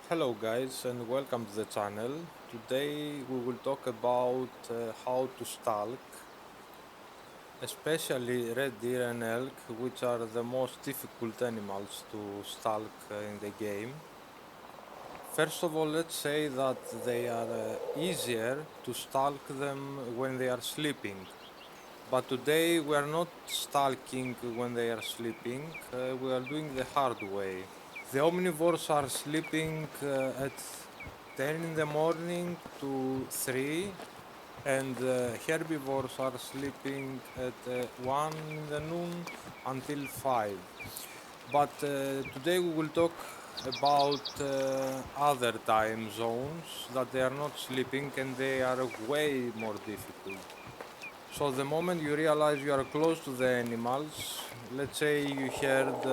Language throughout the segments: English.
Hello guys and welcome to the channel. Today we will talk about how to stalk, especially red deer and elk, which are the most difficult animals to stalk in the game. First of all, let's say that they are easier to stalk them when they are sleeping. But today we are not stalking when they are sleeping, we are doing the hard way. The omnivores are sleeping at 10 in the morning to 3, and herbivores are sleeping at 1 in the noon until 5. But today we will talk about other time zones that they are not sleeping and they are way more difficult. So the moment you realize you are close to the animals, let's say you heard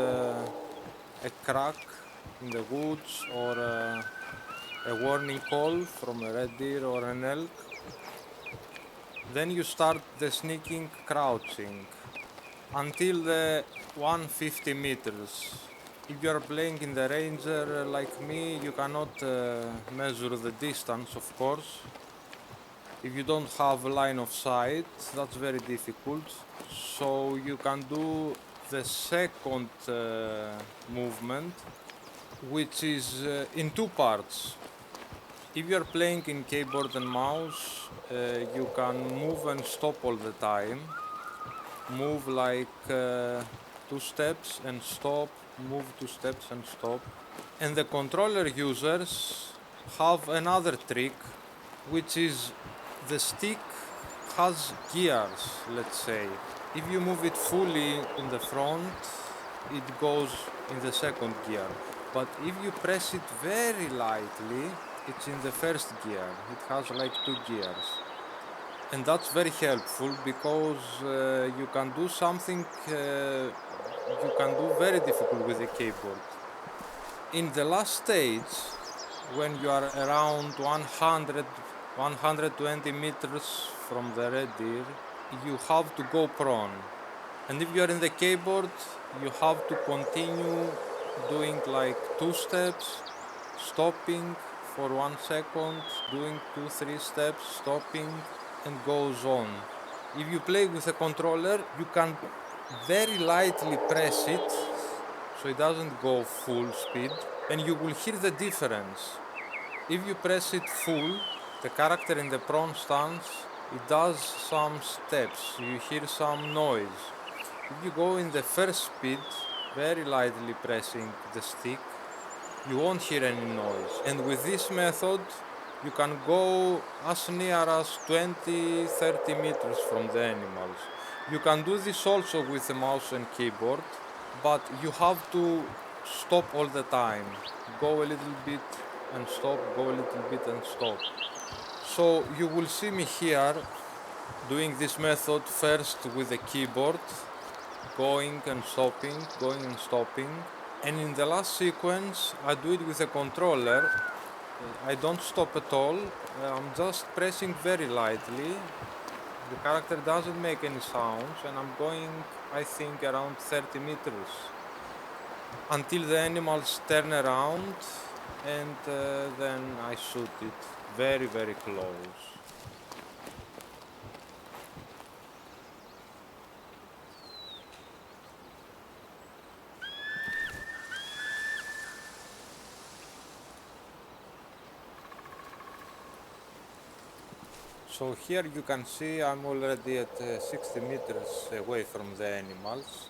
a crack in the woods or a warning call from a red deer or an elk, then you start the sneaking crouching until the 150 meters. If you are playing in the ranger like me, you cannot measure the distance, of course. If you don't have a line of sight, that's very difficult. So you can do the second movement, which is in two parts. If you're playing in keyboard and mouse, you can move and stop all the time. Move like two steps and stop, move two steps and stop. And the controller users have another trick, which is the stick has gears, let's say. If you move it fully in the front, it goes in the second gear. But if you press it very lightly, it's in the first gear. It has like two gears. And that's very helpful because you can do something you can do very difficult with a keyboard. In the last stage, when you are around 100, 120 meters from the red deer, you have to go prone. And if you are in the keyboard, you have to continue doing like two steps, stopping for 1 second, doing two, three steps, stopping, and goes on. If you play with a controller, you can very lightly press it so it doesn't go full speed, and you will hear the difference. If you press it full, the character in the prone stance, it does some steps, you hear some noise. If you go in the first speed, very lightly pressing the stick, you won't hear any noise. And with this method, you can go as near as 20, 30 meters from the animals. You can do this also with the mouse and keyboard, but you have to stop all the time. Go a little bit and stop, go a little bit and stop. So you will see me here doing this method first with the keyboard, going and stopping, going and stopping. And in the last sequence, I do it with a controller. I don't stop at all. I'm just pressing very lightly. The character doesn't make any sounds, and I'm going, I think, around 30 meters until the animals turn around, and then I shoot it very, very close. So here you can see I'm already at 60 meters away from the animals,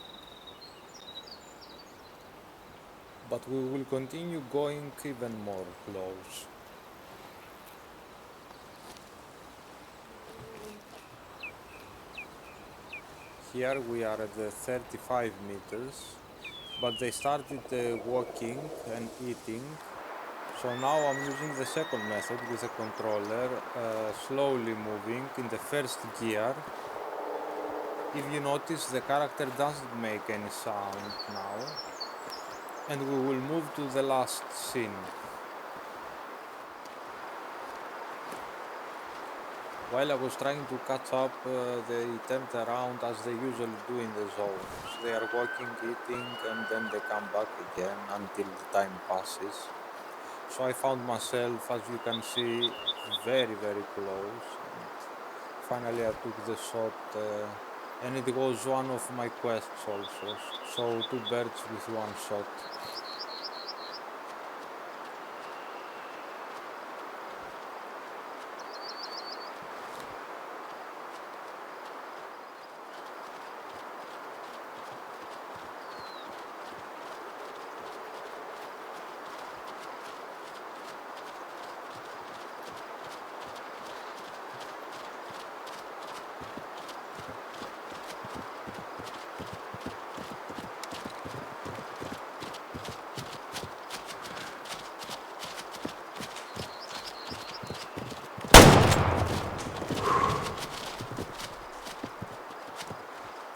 but we will continue going even more close. Here we are at the 35 meters, but they started walking and eating. So now I'm using the second method with a controller, slowly moving in the first gear. If you notice, the character doesn't make any sound now, and we will move to the last scene. While I was trying to catch up, they turned around as they usually do in the zones. They are walking, eating, and then they come back again until the time passes. So I found myself, as you can see, very, very close. And finally, I took the shot, and it was one of my quests also. So two birds with one shot.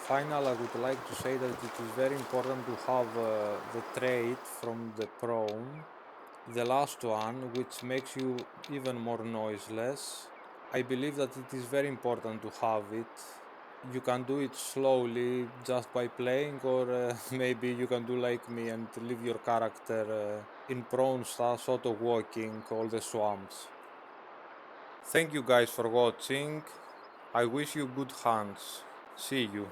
Final, I would like to say that it is very important to have the trait from the prone, the last one, which makes you even more noiseless. I believe that it is very important to have it. You can do it slowly just by playing, or maybe you can do like me and leave your character in prone stance, auto walking all the swamps. Thank you guys for watching. I wish you good hunts. See you.